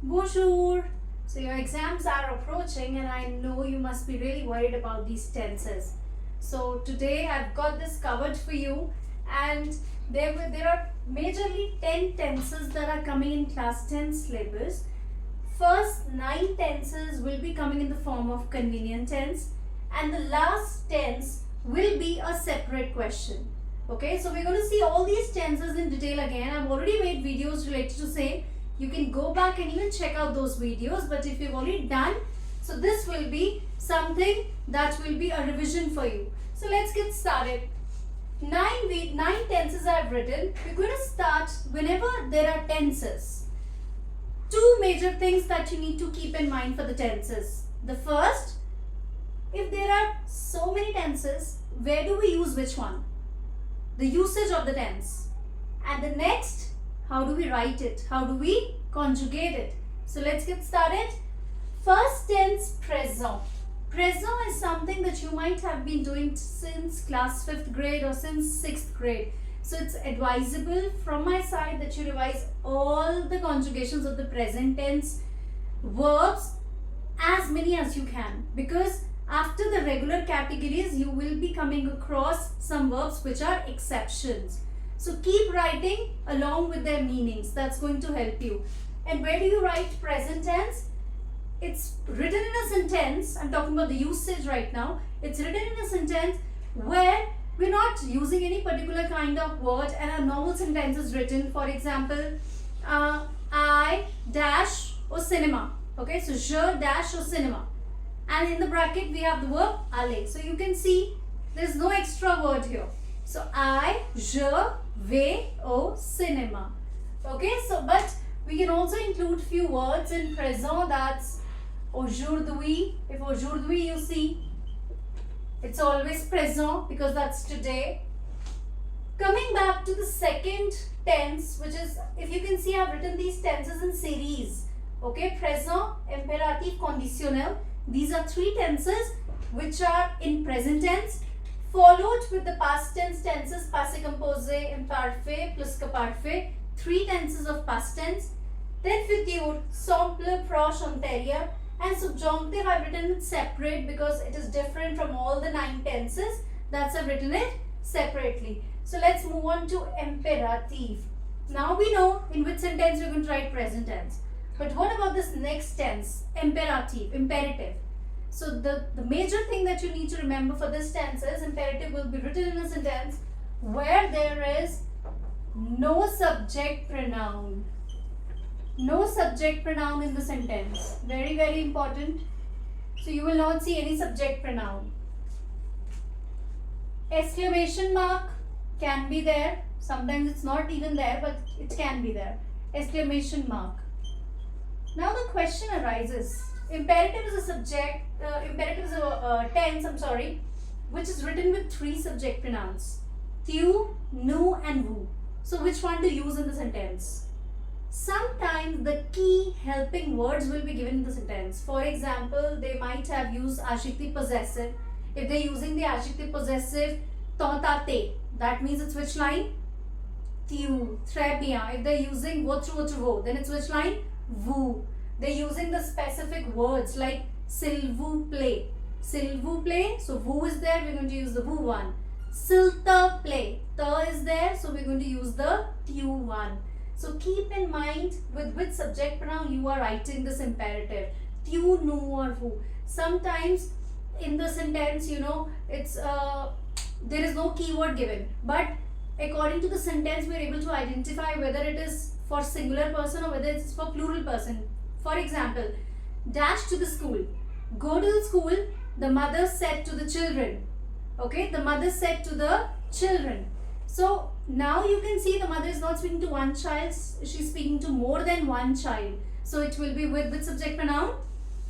Bonjour! So your exams are approaching and I know you must be really worried about these tenses. So today I've got this covered for you, and there are majorly 10 tenses that are coming in class 10 syllabus. First 9 tenses will be coming in the form of convenient tense, and the last tense will be a separate question. Okay, so we're going to see all these tenses in detail again. I've already made videos related to same. You can go back and even check out those videos, but if you've already done, so this will be something that will be a revision for you. So let's get started. 9 tenses I've written. We're going to start whenever there are tenses. 2 major things that you need to keep in mind for the tenses. The first, if there are so many tenses, where do we use which one? The usage of the tense. And the next, how do we write it? How do we conjugate it? So let's get started. First tense, présent. Présent is something that you might have been doing since class 5th grade or since 6th grade. So it's advisable from my side that you revise all the conjugations of the present tense verbs, as many as you can, because after the regular categories you will be coming across some verbs which are exceptions. So keep writing along with their meanings. That's going to help you. And where do you write present tense? It's written in a sentence. I'm talking about the usage right now. It's written in a sentence where we're not using any particular kind of word and a normal sentence is written. For example, I dash au cinéma. Okay, so je dash au cinéma. And in the bracket we have the verb aller. So you can see there's no extra word here. So je vais au cinéma. Okay, so but we can also include few words in présent. That's aujourd'hui. If aujourd'hui you see, it's always présent because that's today. Coming back to the second tense, which is, if you can see, I've written these tenses in series. Okay, présent, impératif, conditionnel. These are 3 tenses which are in present tense, followed with the past tense tenses, passé composé, imparfait, plusque parfait, 3 tenses of past tense. Then futur, simple, proche, antérieur, and subjunctive I've written it separate because it is different from all the 9 tenses. That's I've written it separately. So let's move on to imperative. Now we know in which sentence we're going to write present tense. But what about this next tense, imperative, imperative? So the major thing that you need to remember for this tense is imperative will be written in a sentence where there is no subject pronoun. No subject pronoun in the sentence. Very, very important. So you will not see any subject pronoun. Exclamation mark can be there. Sometimes it's not even there, but it can be there. Exclamation mark. Now the question arises. Imperative is a subject, imperative is a tense, which is written with 3 subject pronouns. Tu, nous and vous. So which one to use in the sentence? Sometimes the key helping words will be given in the sentence. For example, they might have used adjective possessive. If they're using the adjective possessive, ton, ta, te, that means it's which line? Tu, très bien. If they're using votre, vo, then it's which line? Vous. They're using the specific words like s'il vous plaît. S'il vous plaît, so vous is there, we're going to use the vous one. S'il te plaît, te is there, so we're going to use the tu one. So keep in mind with which subject pronoun you are writing this imperative. Tu, nous or vous. Sometimes in the sentence, you know, it's there is no keyword given. But according to the sentence, we are able to identify whether it is for singular person or whether it's for plural person. For example, dash to the school. Go to the school, the mother said to the children. Okay, the mother said to the children. So now you can see the mother is not speaking to one child, she's speaking to more than one child. So it will be with which subject pronoun?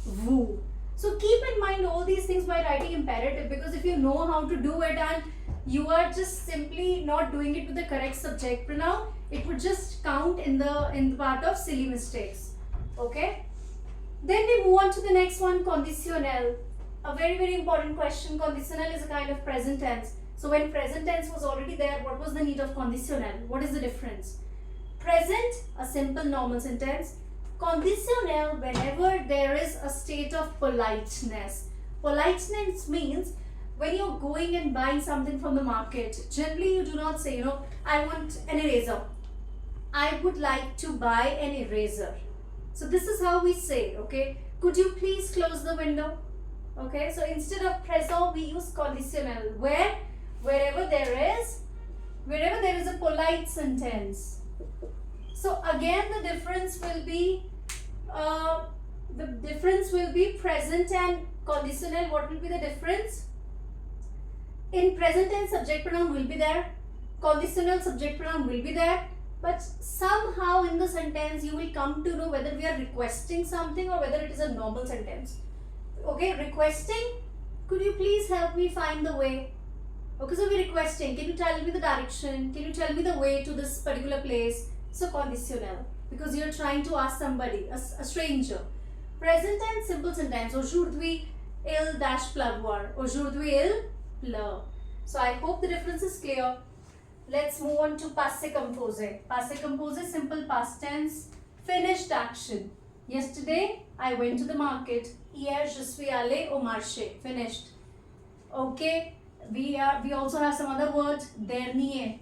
Vous. So keep in mind all these things by writing imperative, because if you know how to do it and you are just simply not doing it with the correct subject pronoun, it would just count in the part of silly mistakes. Okay. Then we move on to the next one, conditionnel. A very, very important question. Conditionnel is a kind of present tense. So when present tense was already there, what was the need of conditionnel? What is the difference? Present, a simple normal sentence. Conditionnel whenever there is a state of politeness. Politeness means when you're going and buying something from the market, generally you do not say, I want an eraser. I would like to buy an eraser. So this is how we say, okay? Could you please close the window? Okay, so instead of présent, we use conditionnel. Wherever there is a polite sentence. So again, the difference will be present and conditional. What will be the difference? In present tense, subject pronoun will be there. Conditional subject pronoun will be there. But somehow in the sentence, you will come to know whether we are requesting something or whether it is a normal sentence. Okay, requesting, could you please help me find the way? Okay, so we're requesting, can you tell me the direction? Can you tell me the way to this particular place? So conditional, because you're trying to ask somebody, a stranger. Present tense, simple sentence. Aujourd'hui, il dash pleuvoir. Aujourd'hui, il pleut. So I hope the difference is clear. Let's move on to passé composé. Passé composé, simple past tense, finished action. Yesterday, I went to the market. Hier, je suis allé au marché. Finished. Okay. We also have some other words. Dernier.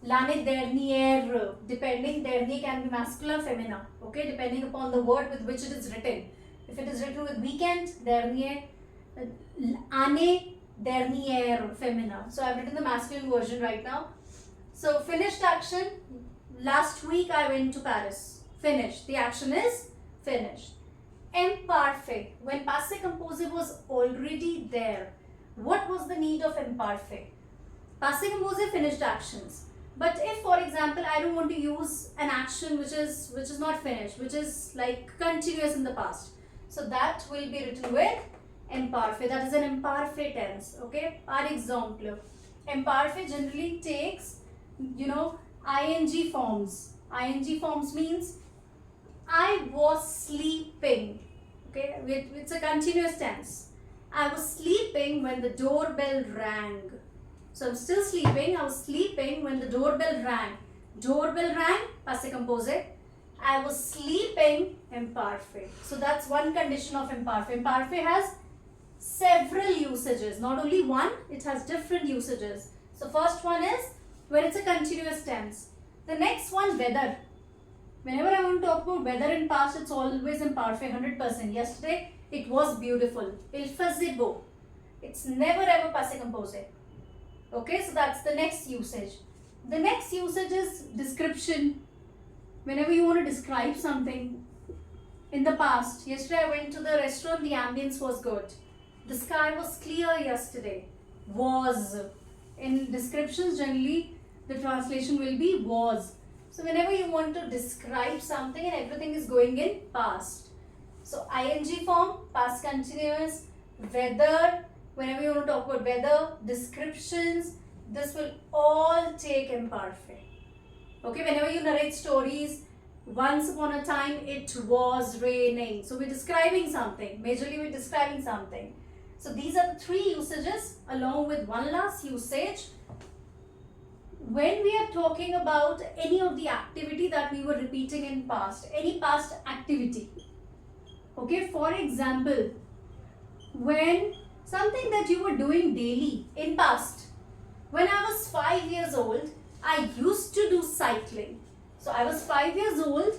L'année dernière. Depending, dernier can be masculine or feminine. Okay. Depending upon the word with which it is written. If it is written with weekend, dernier. Année dernière, feminine. So I've written the masculine version right now. So finished action. Last week I went to Paris. Finished. The action is finished. Imparfait. When passé composé was already there, what was the need of imparfait? Passé composé, finished actions. But if, for example, I don't want to use an action which is not finished, which is like continuous in the past, so that will be written with imparfait. That is an imparfait tense. Okay. Par exemple, imparfait generally takes, ing forms. Ing forms means I was sleeping. Okay, it's a continuous tense. I was sleeping when the doorbell rang. So I'm still sleeping. I was sleeping when the doorbell rang. Doorbell rang, passé composé. I was sleeping, imparfait. So that's one condition of imparfait. Imparfait has several usages. Not only one, it has different usages. So first one is when it's a continuous tense. The next one, weather. Whenever I want to talk about weather in past, it's always imparfait, 100%. Yesterday, it was beautiful. Il faisait beau. It's never ever passé composé. Okay, so that's the next usage. The next usage is description. Whenever you want to describe something in the past. Yesterday I went to the restaurant, the ambience was good. The sky was clear yesterday. Was. In descriptions, generally, the translation will be was. So whenever you want to describe something and everything is going in past. So ing form, past continuous, weather, whenever you want to talk about weather, descriptions, this will all take imparfait. Okay, whenever you narrate stories, once upon a time it was raining. So we're describing something, majorly we're describing something. So these are the three usages along with one last usage. When we are talking about any of the activity that we were repeating in past, any past activity. Okay, for example, when something that you were doing daily in past. When I was 5 years old, I used to do cycling. So I was 5 years old,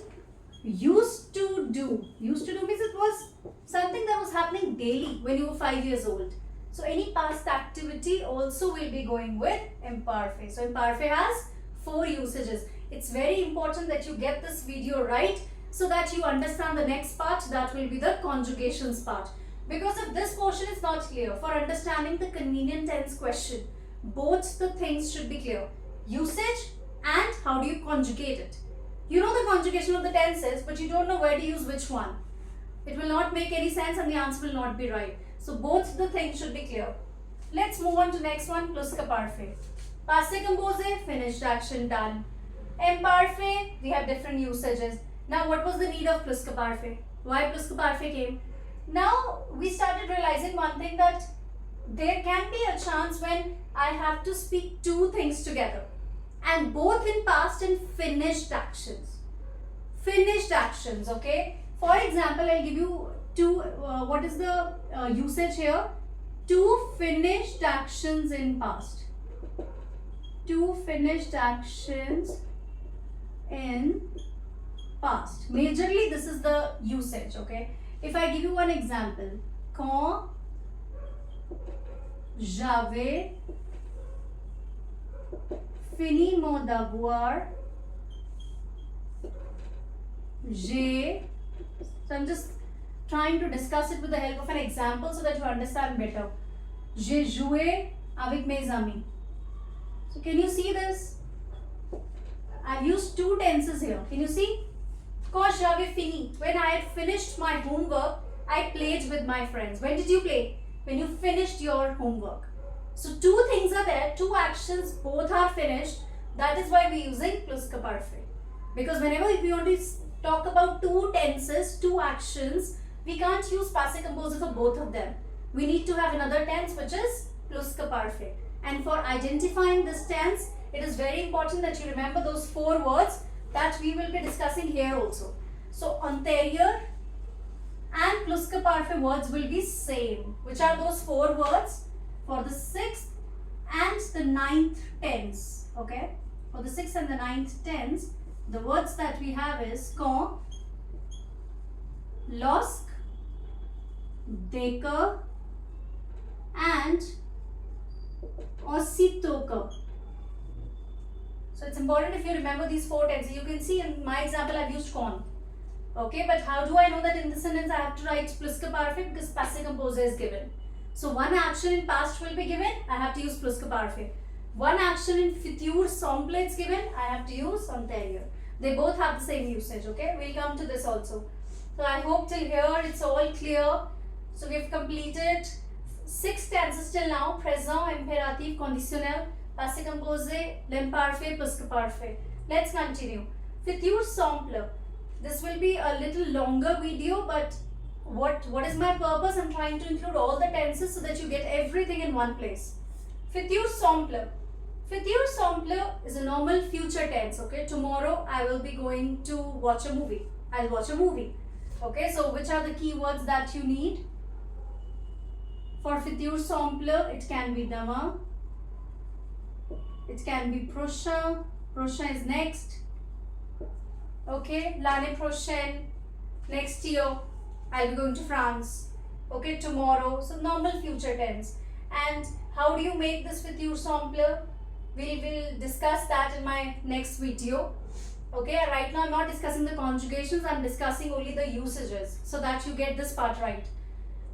used to do. Used to do means it was something that was happening daily when you were 5 years old. So any past activity also will be going with imparfait. So imparfait has 4 usages. It's very important that you get this video right so that you understand the next part, that will be the conjugations part. Because if this portion is not clear, for understanding the convenient tense question, both the things should be clear. Usage and how do you conjugate it. You know the conjugation of the tenses, but you don't know where to use which one. It will not make any sense and the answer will not be right. So both the things should be clear. Let's move on to next one, plus ka parfait. Passé composé, finished action, done. Imparfait, we have different usages. Now what was the need of plus ka parfait? Why plus ka parfait came? Now we started realizing one thing, that there can be a chance when I have to speak two things together and both in past and finished actions. finished actions. Okay, for example, I'll give you two. What is the usage here? Two finished actions in past. Two finished actions in past. Majorly this is the usage. Okay, if I give you one example, quand j'avais fini mon devoir, j'ai, so I'm just trying to discuss it with the help of an example so that you understand better. J'ai joué avec mes amis. So can you see this? I've used two tenses here. Can you see? Quand j'avais fini. When I had finished my homework, I played with my friends. When did you play? When you finished your homework. So two things are there, two actions, both are finished. That is why we're using plus ka perfect. Because whenever we want to talk about two tenses, two actions, we can't use passive composer for both of them. We need to have another tense which is plus ka perfect. And for identifying this tense, it is very important that you remember those four words that we will be discussing here also. So anterior and plus ka perfect words will be same. Which are those four words? For the 6th and the 9th tense. Okay? For the 6th and the 9th tense, the words that we have is quand, lorsque, dès que, and aussitôt que. So it's important if you remember these four tenses. You can see in my example I've used quand. Okay, but how do I know that in this sentence I have to write plus ka perfect? Because passive composer is given. So one action in past will be given, I have to use plus ka perfect. One action in future simple is given, I have to use anterior. They both have the same usage. Okay, we'll come to this also. So I hope till here it's all clear. So we've completed 6 tenses till now: présent, impératif, conditionnel, passé composé, l'imparfait, plus que parfait. Let's continue. Future simple. This will be a little longer video, but what is my purpose? I'm trying to include all the tenses so that you get everything in one place. Future simple. Future simple is a normal future tense. Okay, tomorrow I will be going to watch a movie. I'll watch a movie. Okay, so which are the keywords that you need? For future simple, it can be demain, it can be prochain. Prochain is next. Okay, l'année prochaine, next year, I'll be going to France. Okay, tomorrow. So normal future tense. And how do you make this future simple? We will discuss that in my next video. Okay, right now I'm not discussing the conjugations, I'm discussing only the usages so that you get this part right.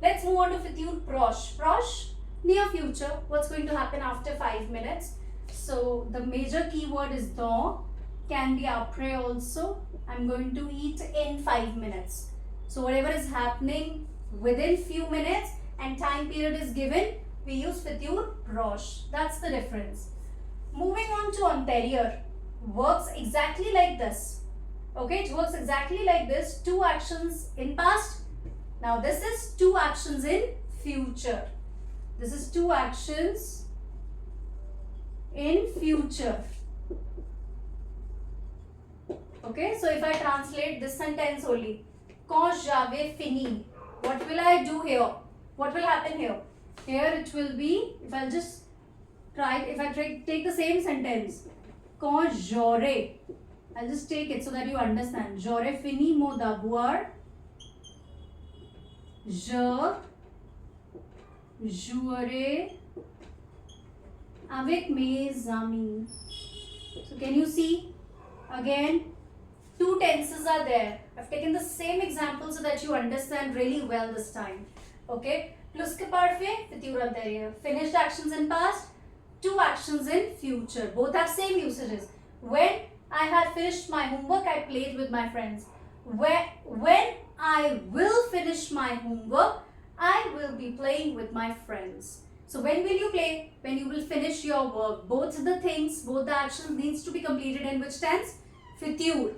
Let's move on to future proche. Proche, near future. What's going to happen after 5 minutes? So the major keyword is dans, can be après also. I'm going to eat in 5 minutes. So whatever is happening within few minutes and time period is given, we use future proche. That's the difference. Moving on to anterior. Works exactly like this. Okay, it works exactly like this. Two actions in past. Now this is two actions in future. This is two actions in future. Okay, so if I translate this sentence only, quand j'avais fini, what will I do here? What will happen here? Here it will be, if I just try, if I take the same sentence, quand j'aurai, I'll just take it so that you understand. J'aurai fini mon devoir, je jouerai avec mes amis. So can you see? Again, two tenses are there. I've taken the same example so that you understand really well this time. Okay, plus que parfait, future antérieur. Finished actions in past, two actions in future. Both have same usages. When I had finished my homework, I played with my friends. When I will finish my homework, I will be playing with my friends. So when will you play? When you will finish your work. Both the things, both the actions needs to be completed in which tense? Future.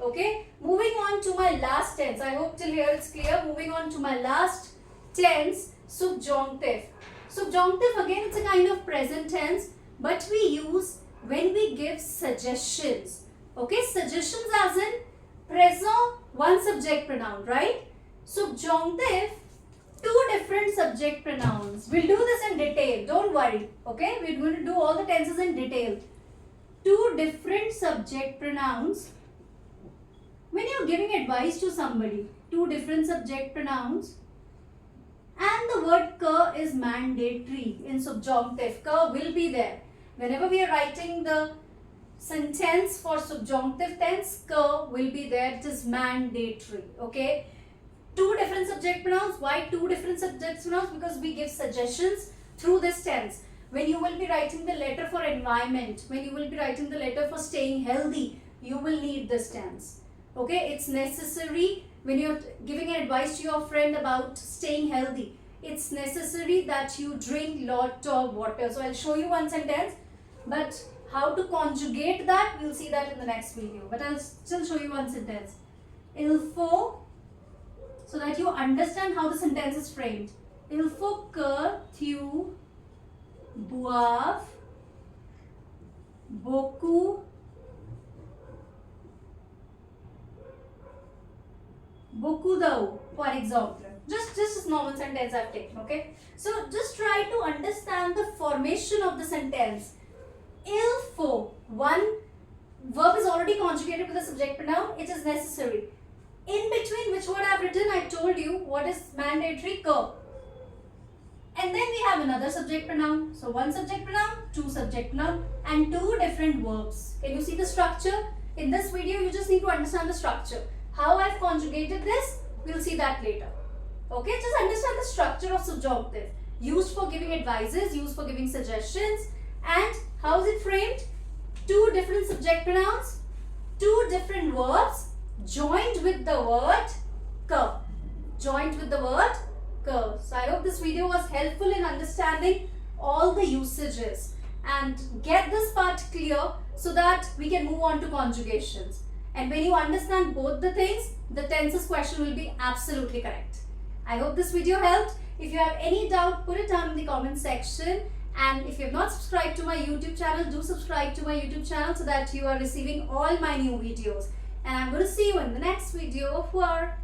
Okay. Moving on to my last tense. I hope till here it's clear. Moving on to my last tense, subjunctive. Subjunctive, again, it's a kind of present tense, but we use when we give suggestions. Okay, suggestions as in Présent, one subject pronoun, right? Subjunctive, two different subject pronouns. We'll do this in detail, don't worry, okay? We're going to do all the tenses in detail. Two different subject pronouns. When you're giving advice to somebody, two different subject pronouns, and the word que is mandatory in subjunctive. Que will be there. Whenever we are writing the sentence for subjunctive tense, que will be there. It is mandatory. Okay. Two different subject pronouns. Why two different subject pronouns? Because we give suggestions through this tense. When you will be writing the letter for environment, when you will be writing the letter for staying healthy, you will need this tense. Okay. It's necessary. When you're giving advice to your friend about staying healthy, it's necessary that you drink lot of water. So I'll show you one sentence, but how to conjugate that, we'll see that in the next video. But I'll still show you one sentence. Il faut, so that you understand how the sentence is framed. Il faut que tu boives beaucoup d'eau, for example. Just a normal sentence I've taken, okay? So just try to understand the formation of the sentence. Il faut, one verb is already conjugated with the subject pronoun, it is necessary. In between which word I've written, I told you what is mandatory, que. And then we have another subject pronoun. So one subject pronoun, two subject pronoun, and two different verbs. Can you see the structure? In this video, you just need to understand the structure. How I've conjugated this, we'll see that later. Okay, just understand the structure of subjunctive. Used for giving advices, used for giving suggestions. And how is it framed? Two different subject pronouns, two different verbs, joined with the word que. Joined with the word que. So I hope this video was helpful in understanding all the usages. And get this part clear so that we can move on to conjugations. And when you understand both the things, the tenses question will be absolutely correct. I hope this video helped. If you have any doubt, put it down in the comment section. And if you have not subscribed to my YouTube channel, do subscribe to my YouTube channel so that you are receiving all my new videos. And I'm going to see you in the next video. Au revoir.